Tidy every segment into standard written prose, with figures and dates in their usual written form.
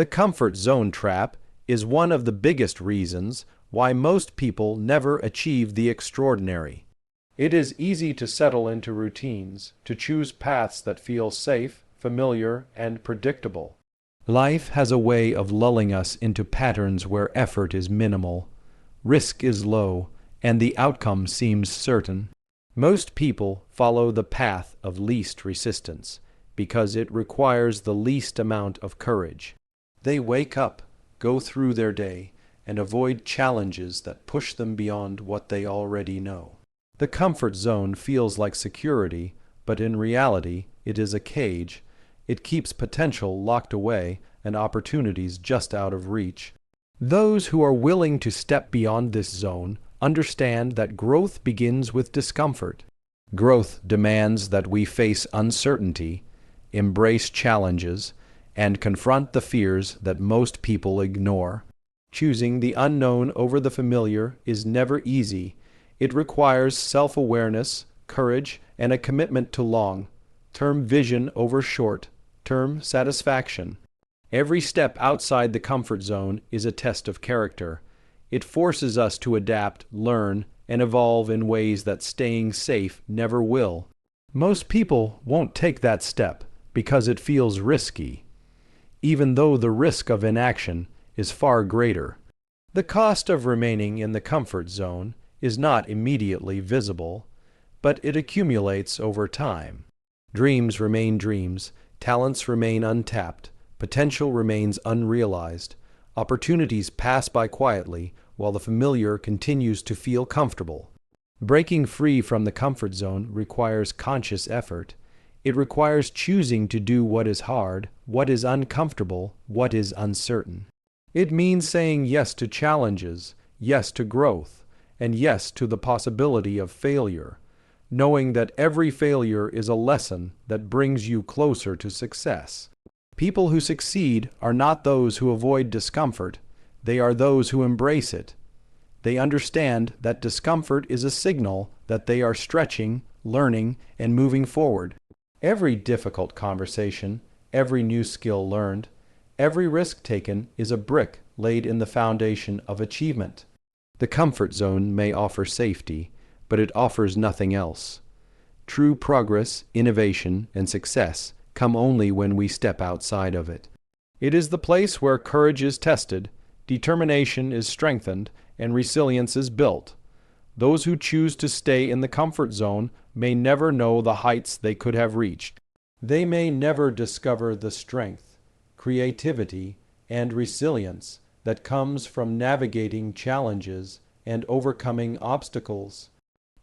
The comfort zone trap is one of the biggest reasons why most people never achieve the extraordinary. It is easy to settle into routines, to choose paths that feel safe, familiar, and predictable. Life has a way of lulling us into patterns where effort is minimal, risk is low, and the outcome seems certain. Most people follow the path of least resistance because it requires the least amount of courage. They wake up, go through their day, and avoid challenges that push them beyond what they already know. The comfort zone feels like security, but in reality, it is a cage. It keeps potential locked away and opportunities just out of reach. Those who are willing to step beyond this zone understand that growth begins with discomfort. Growth demands that we face uncertainty, embrace challenges, and confront the fears that most people ignore. Choosing the unknown over the familiar is never easy. It requires self-awareness, courage, and a commitment to long-term vision over short-term satisfaction. Every step outside the comfort zone is a test of character. It forces us to adapt, learn, and evolve in ways that staying safe never will. Most people won't take that step because it feels risky, even though the risk of inaction is far greater. The cost of remaining in the comfort zone is not immediately visible, but it accumulates over time. Dreams remain dreams, talents remain untapped, potential remains unrealized, opportunities pass by quietly while the familiar continues to feel comfortable. Breaking free from the comfort zone requires conscious effort. It requires choosing to do what is hard, what is uncomfortable, what is uncertain. It means saying yes to challenges, yes to growth, and yes to the possibility of failure, knowing that every failure is a lesson that brings you closer to success. People who succeed are not those who avoid discomfort, they are those who embrace it. They understand that discomfort is a signal that they are stretching, learning, and moving forward. Every difficult conversation, every new skill learned, every risk taken is a brick laid in the foundation of achievement. The comfort zone may offer safety, but it offers nothing else. True progress, innovation, and success come only when we step outside of it. It is the place where courage is tested, determination is strengthened, and resilience is built. Those who choose to stay in the comfort zone may never know the heights they could have reached. They may never discover the strength, creativity, and resilience that comes from navigating challenges and overcoming obstacles.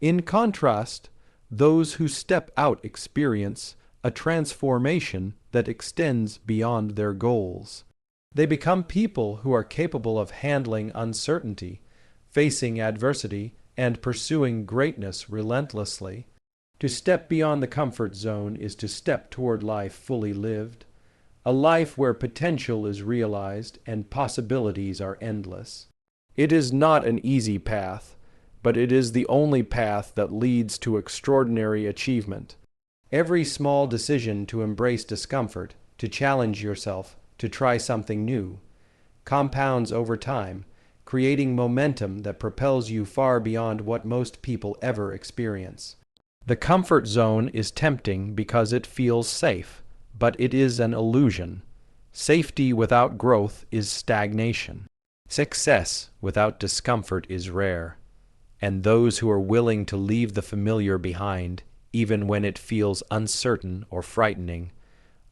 In contrast, those who step out experience a transformation that extends beyond their goals. They become people who are capable of handling uncertainty, facing adversity, and pursuing greatness relentlessly. To step beyond the comfort zone is to step toward life fully lived, a life where potential is realized and possibilities are endless. It is not an easy path, but it is the only path that leads to extraordinary achievement. Every small decision to embrace discomfort, to challenge yourself, to try something new, compounds over time, creating momentum that propels you far beyond what most people ever experience. The comfort zone is tempting because it feels safe, but it is an illusion. Safety without growth is stagnation. Success without discomfort is rare, and those who are willing to leave the familiar behind, even when it feels uncertain or frightening,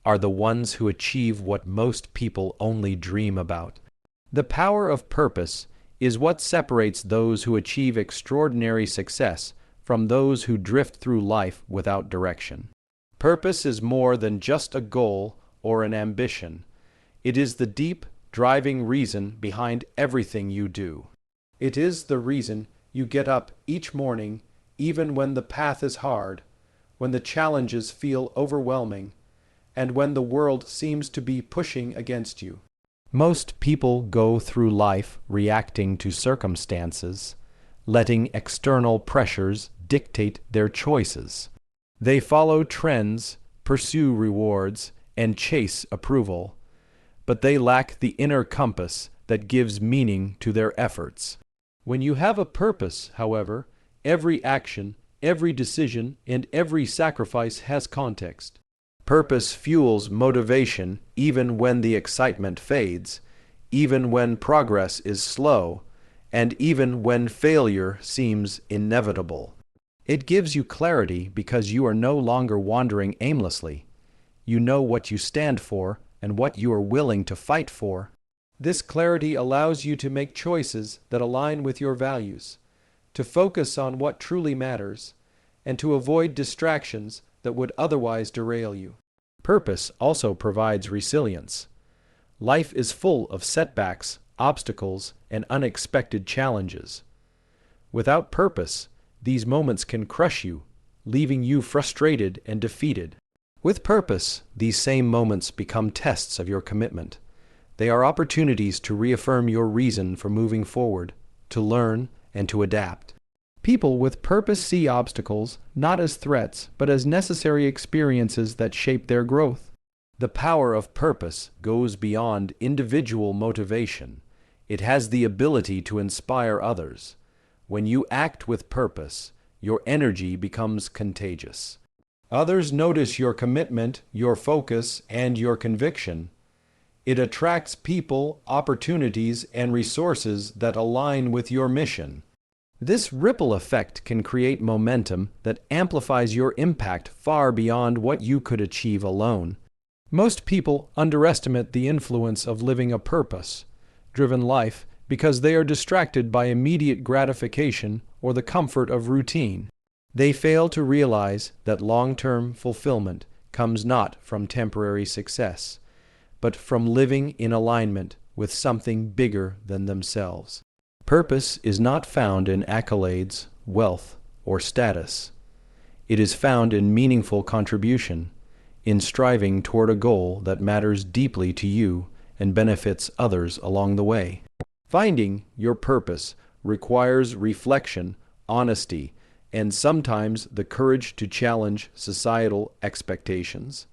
are the ones who achieve what most people only dream about. The power of purpose is what separates those who achieve extraordinary success from those who drift through life without direction. Purpose is more than just a goal or an ambition. It is the deep, driving reason behind everything you do. It is the reason you get up each morning, even when the path is hard, when the challenges feel overwhelming, and when the world seems to be pushing against you. Most people go through life reacting to circumstances, letting external pressures dictate their choices. They follow trends, pursue rewards, and chase approval. but they lack the inner compass that gives meaning to their efforts. When you have a purpose, however, every action, every decision, and every sacrifice has context. Purpose fuels motivation even when the excitement fades, even when progress is slow, and even when failure seems inevitable. It gives you clarity because you are no longer wandering aimlessly. You know what you stand for and what you are willing to fight for. This clarity allows you to make choices that align with your values, to focus on what truly matters, and to avoid distractions that would otherwise derail you. Purpose also provides resilience. Life is full of setbacks, obstacles, and unexpected challenges. Without purpose, these moments can crush you, leaving you frustrated and defeated. With purpose, these same moments become tests of your commitment. They are opportunities to reaffirm your reason for moving forward, to learn, and to adapt. People with purpose see obstacles not as threats, but as necessary experiences that shape their growth. The power of purpose goes beyond individual motivation. It has the ability to inspire others. When you act with purpose, your energy becomes contagious. Others notice your commitment, your focus, and your conviction. It attracts people, opportunities, and resources that align with your mission. This ripple effect can create momentum that amplifies your impact far beyond what you could achieve alone. Most people underestimate the influence of living a purpose-driven life because they are distracted by immediate gratification or the comfort of routine. They fail to realize that long-term fulfillment comes not from temporary success, but from living in alignment with something bigger than themselves. Purpose is not found in accolades, wealth, or status. It is found in meaningful contribution, in striving toward a goal that matters deeply to you and benefits others along the way. Finding your purpose requires reflection, honesty, and sometimes the courage to challenge societal expectations.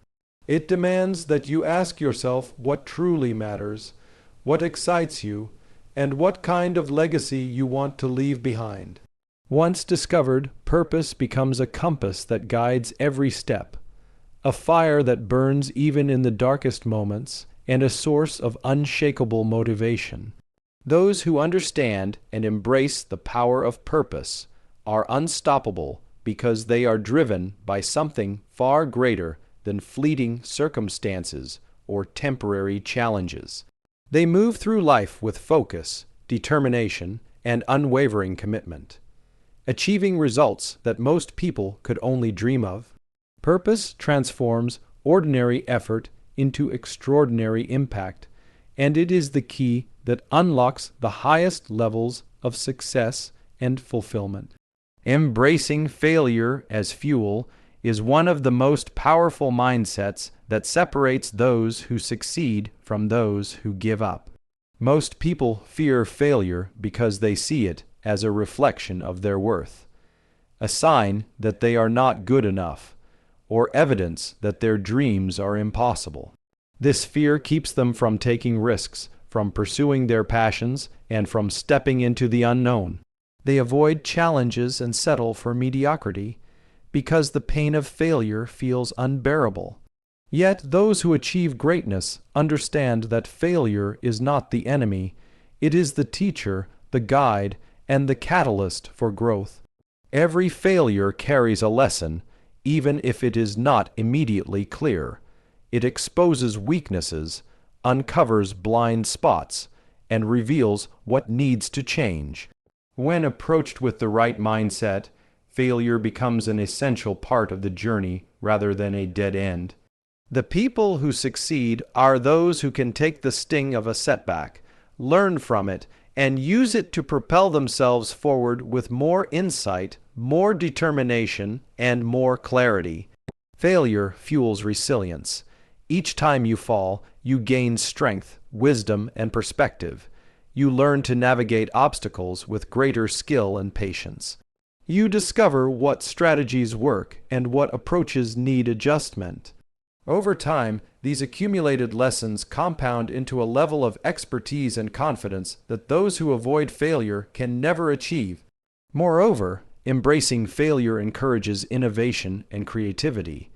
It demands that you ask yourself what truly matters, what excites you, and what kind of legacy you want to leave behind. Once discovered, purpose becomes a compass that guides every step, a fire that burns even in the darkest moments, and a source of unshakable motivation. Those who understand and embrace the power of purpose are unstoppable because they are driven by something far greater than fleeting circumstances or temporary challenges. They move through life with focus, determination, and unwavering commitment, achieving results that most people could only dream of. Purpose transforms ordinary effort into extraordinary impact, and it is the key that unlocks the highest levels of success and fulfillment. Embracing failure as fuel is one of the most powerful mindsets that separates those who succeed from those who give up. Most people fear failure because they see it as a reflection of their worth, a sign that they are not good enough, or evidence that their dreams are impossible. This fear keeps them from taking risks, from pursuing their passions, and from stepping into the unknown. They avoid challenges and settle for mediocrity because the pain of failure feels unbearable. Yet those who achieve greatness understand that failure is not the enemy. It is the teacher, the guide, and the catalyst for growth. Every failure carries a lesson, even if it is not immediately clear. It exposes weaknesses, uncovers blind spots, and reveals what needs to change. When approached with the right mindset, failure becomes an essential part of the journey rather than a dead end. The people who succeed are those who can take the sting of a setback, learn from it, and use it to propel themselves forward with more insight, more determination, and more clarity. Failure fuels resilience. Each time you fall, you gain strength, wisdom, and perspective. You learn to navigate obstacles with greater skill and patience. You discover what strategies work and what approaches need adjustment. Over time, These accumulated lessons compound into a level of expertise and confidence that those who avoid failure can never achieve. Moreover, embracing failure encourages innovation and creativity.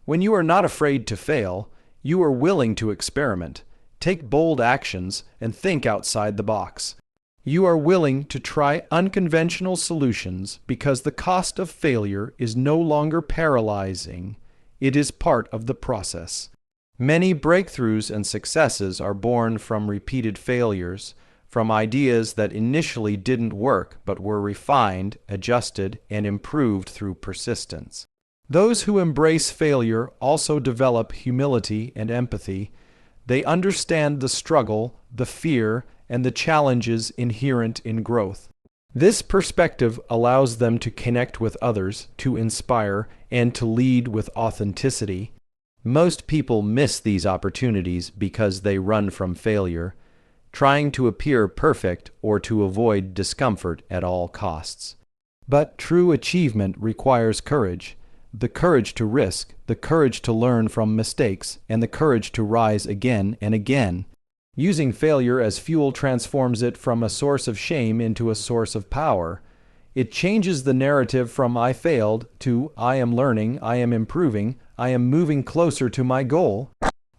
When you are not afraid to fail, you are willing to experiment, take bold actions, and think outside the box. You are willing to try unconventional solutions because the cost of failure is no longer paralyzing. It is part of the process. Many breakthroughs and successes are born from repeated failures, from ideas that initially didn't work but were refined, adjusted, and improved through persistence. Those who embrace failure also develop humility and empathy. They understand the struggle, the fear, and the challenges inherent in growth. This perspective allows them to connect with others, to inspire, and to lead with authenticity. Most people miss these opportunities because they run from failure, trying to appear perfect or to avoid discomfort at all costs. But true achievement requires courage, the courage to risk, the courage to learn from mistakes, and the courage to rise again and again. Using failure as fuel transforms it from a source of shame into a source of power. It changes the narrative from "I failed" to "I am learning, I am improving, I am moving closer to my goal."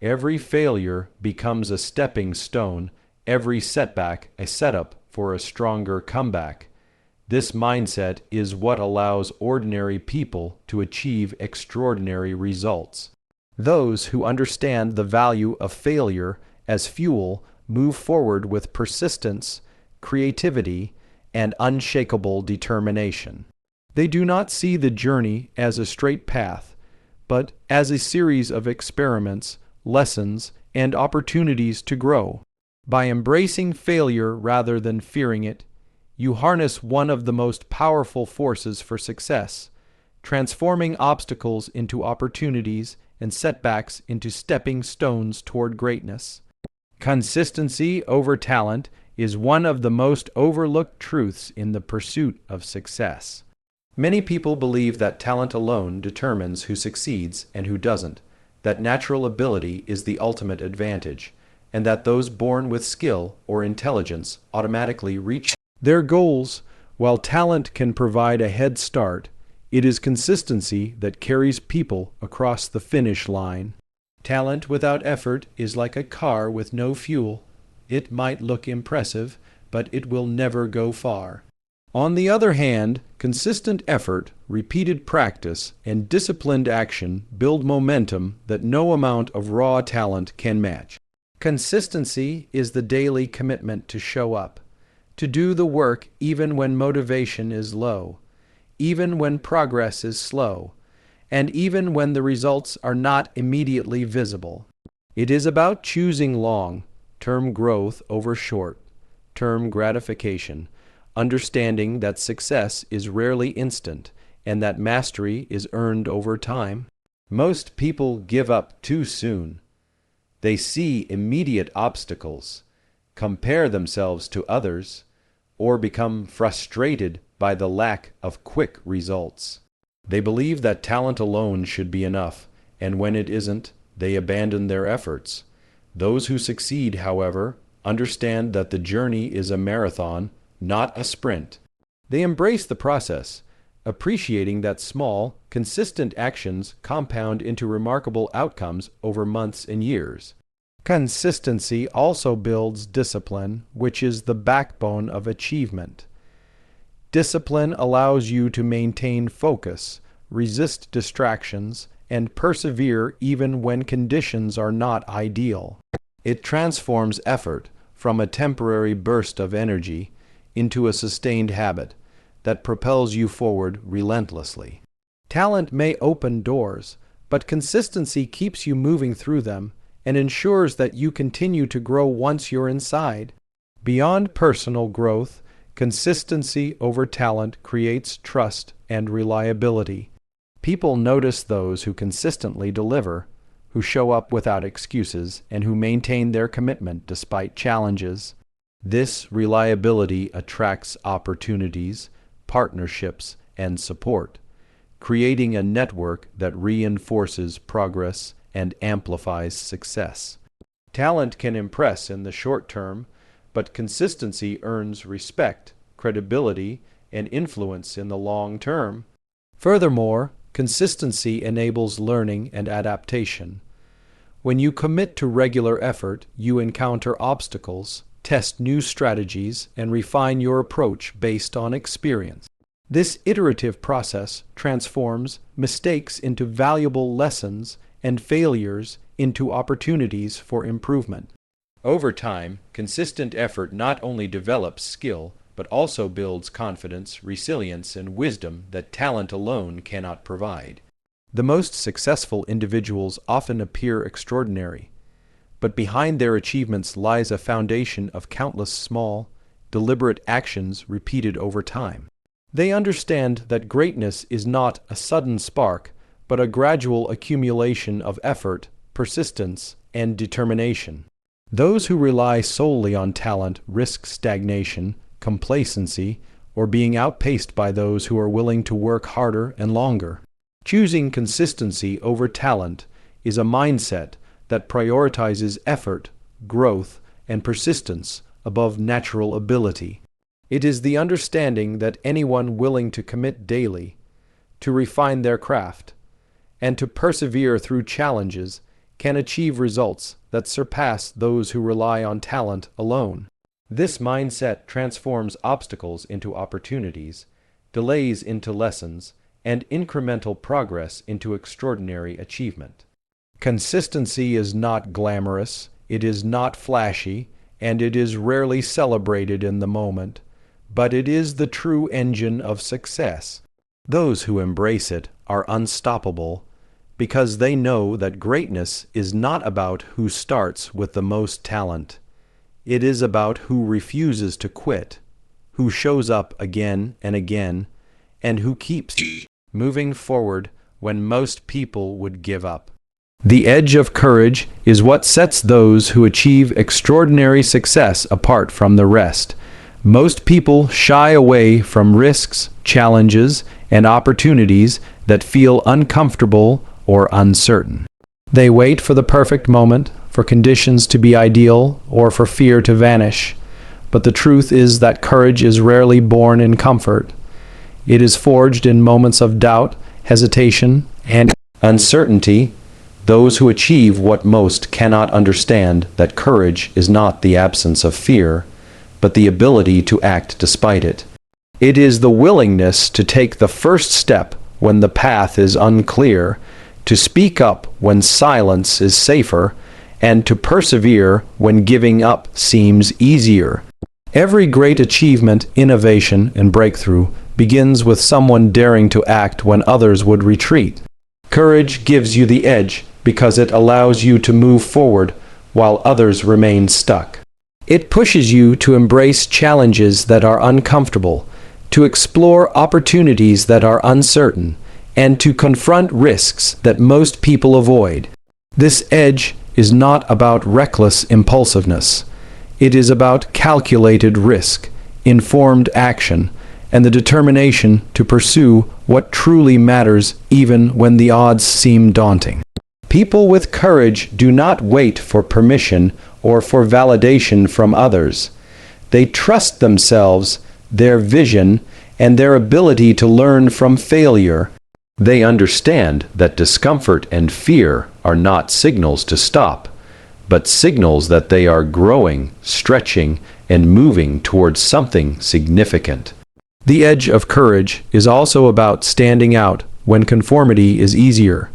Every failure becomes a stepping stone, every setback a setup for a stronger comeback. This mindset is what allows ordinary people to achieve extraordinary results. Those who understand the value of failure as fuel move forward with persistence, creativity, and unshakable determination. They do not see the journey as a straight path, but as a series of experiments, lessons, and opportunities to grow. By embracing failure rather than fearing it, you harness one of the most powerful forces for success, transforming obstacles into opportunities and setbacks into stepping stones toward greatness. Consistency over talent is one of the most overlooked truths in the pursuit of success. Many people believe that talent alone determines who succeeds and who doesn't, that natural ability is the ultimate advantage, and that those born with skill or intelligence automatically reach their goals. While talent can provide a head start, it is consistency that carries people across the finish line. Talent without effort is like a car with no fuel. It might look impressive, but it will never go far. On the other hand, consistent effort, repeated practice, and disciplined action build momentum that no amount of raw talent can match. Consistency is the daily commitment to show up, to do the work even when motivation is low, even when progress is slow, and even when the results are not immediately visible. It is about choosing long-term growth over short-term gratification, understanding that success is rarely instant and that mastery is earned over time. Most people give up too soon. They see immediate obstacles, compare themselves to others, or become frustrated by the lack of quick results. They believe that talent alone should be enough, and when it isn't, they abandon their efforts. Those who succeed, however, understand that the journey is a marathon, not a sprint. They embrace the process, appreciating that small, consistent actions compound into remarkable outcomes over months and years. Consistency also builds discipline, which is the backbone of achievement. Discipline allows you to maintain focus, resist distractions, and persevere even when conditions are not ideal. It transforms effort from a temporary burst of energy into a sustained habit that propels you forward relentlessly. Talent may open doors, but consistency keeps you moving through them and ensures that you continue to grow once you're inside. Beyond personal growth, consistency over talent creates trust and reliability. People notice those who consistently deliver, who show up without excuses, and who maintain their commitment despite challenges. This reliability attracts opportunities, partnerships, and support, creating a network that reinforces progress and amplifies success. Talent can impress in the short term, but consistency earns respect, credibility, and influence in the long term. Furthermore, consistency enables learning and adaptation. When you commit to regular effort, you encounter obstacles, test new strategies, and refine your approach based on experience. This iterative process transforms mistakes into valuable lessons and failures into opportunities for improvement. Over time, consistent effort not only develops skill, but also builds confidence, resilience, and wisdom that talent alone cannot provide. The most successful individuals often appear extraordinary, but behind their achievements lies a foundation of countless small, deliberate actions repeated over time. They understand that greatness is not a sudden spark, but a gradual accumulation of effort, persistence, and determination. Those who rely solely on talent risk stagnation, complacency, or being outpaced by those who are willing to work harder and longer. Choosing consistency over talent is a mindset that prioritizes effort, growth, and persistence above natural ability. It is the understanding that anyone willing to commit daily, to refine their craft, and to persevere through challenges can achieve results that surpass those who rely on talent alone. This mindset transforms obstacles into opportunities, delays into lessons, and incremental progress into extraordinary achievement. Consistency is not glamorous, it is not flashy, and it is rarely celebrated in the moment, but it is the true engine of success. Those who embrace it are unstoppable because they know that greatness is not about who starts with the most talent. It is about who refuses to quit, who shows up again and again, and who keeps moving forward when most people would give up. The edge of courage is what sets those who achieve extraordinary success apart from the rest. Most people shy away from risks, challenges, and opportunities that feel uncomfortable or uncertain. They wait for the perfect moment, for conditions to be ideal, or for fear to vanish. But the truth is that courage is rarely born in comfort. It is forged in moments of doubt, hesitation, and uncertainty. Those who achieve what most cannot understand that courage is not the absence of fear, but the ability to act despite it. It is the willingness to take the first step when the path is unclear, to speak up when silence is safer, and to persevere when giving up seems easier. Every great achievement, innovation, and breakthrough begins with someone daring to act when others would retreat. Courage gives you the edge because it allows you to move forward while others remain stuck. It pushes you to embrace challenges that are uncomfortable, to explore opportunities that are uncertain, and to confront risks that most people avoid. This edge is not about reckless impulsiveness. It is about calculated risk, informed action, and the determination to pursue what truly matters even when the odds seem daunting. People with courage do not wait for permission or for validation from others. They trust themselves, their vision, and their ability to learn from failure. They understand that discomfort and fear are not signals to stop, but signals that they are growing, stretching, and moving towards something significant. The edge of courage is also about standing out when conformity is easier.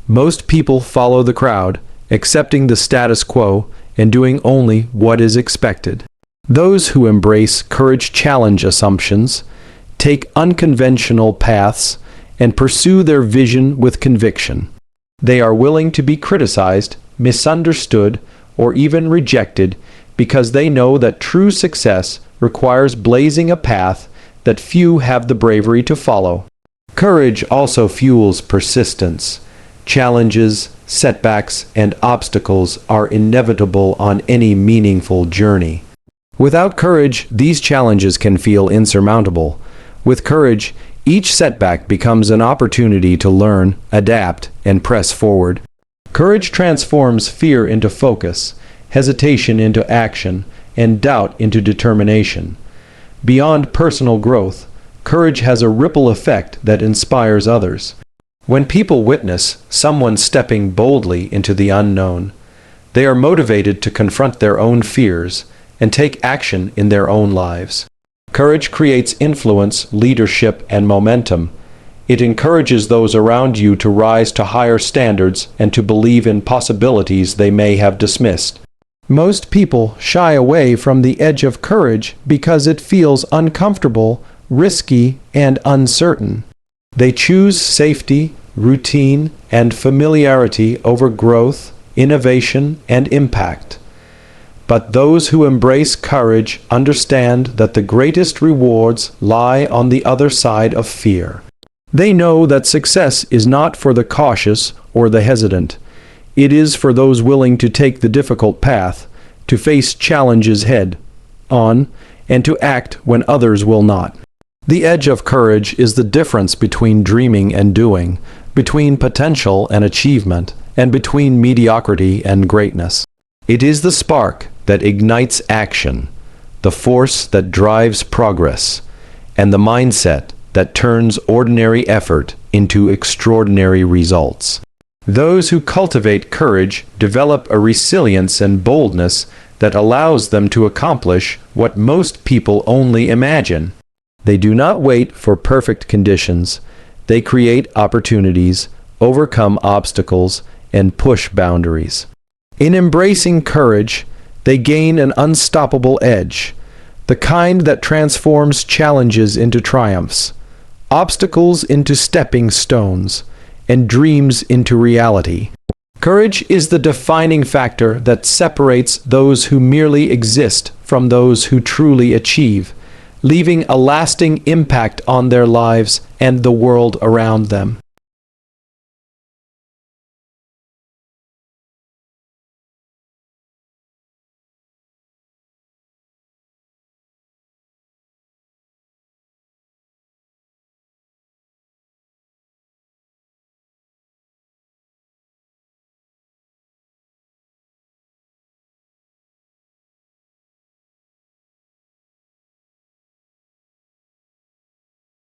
Most people follow the crowd, accepting the status quo and doing only what is expected. Those who embrace courage challenge assumptions, take unconventional paths, and pursue their vision with conviction. They are willing to be criticized, misunderstood, or even rejected because they know that true success requires blazing a path that few have the bravery to follow. Courage also fuels persistence. Challenges, setbacks, and obstacles are inevitable on any meaningful journey. Without courage, these challenges can feel insurmountable. With courage, each setback becomes an opportunity to learn, adapt, and press forward. Courage transforms fear into focus, hesitation into action, and doubt into determination. Beyond personal growth, courage has a ripple effect that inspires others. When people witness someone stepping boldly into the unknown, they are motivated to confront their own fears and take action in their own lives. Courage creates influence, leadership, and momentum. It encourages those around you to rise to higher standards and to believe in possibilities they may have dismissed. Most people shy away from the edge of courage because it feels uncomfortable, risky, and uncertain. They choose safety, routine, and familiarity over growth, innovation, and impact. But those who embrace courage understand that the greatest rewards lie on the other side of fear. They know that success is not for the cautious or the hesitant. It is for those willing to take the difficult path, to face challenges head on, and to act when others will not. The edge of courage is the difference between dreaming and doing, between potential and achievement, and between mediocrity and greatness. It is the spark that ignites action, the force that drives progress, and the mindset that turns ordinary effort into extraordinary results. Those who cultivate courage develop a resilience and boldness that allows them to accomplish what most people only imagine. They do not wait for perfect conditions. They create opportunities, overcome obstacles, and push boundaries. In embracing courage, they gain an unstoppable edge, the kind that transforms challenges into triumphs, obstacles into stepping stones, and dreams into reality. Courage is the defining factor that separates those who merely exist from those who truly achieve, leaving a lasting impact on their lives and the world around them.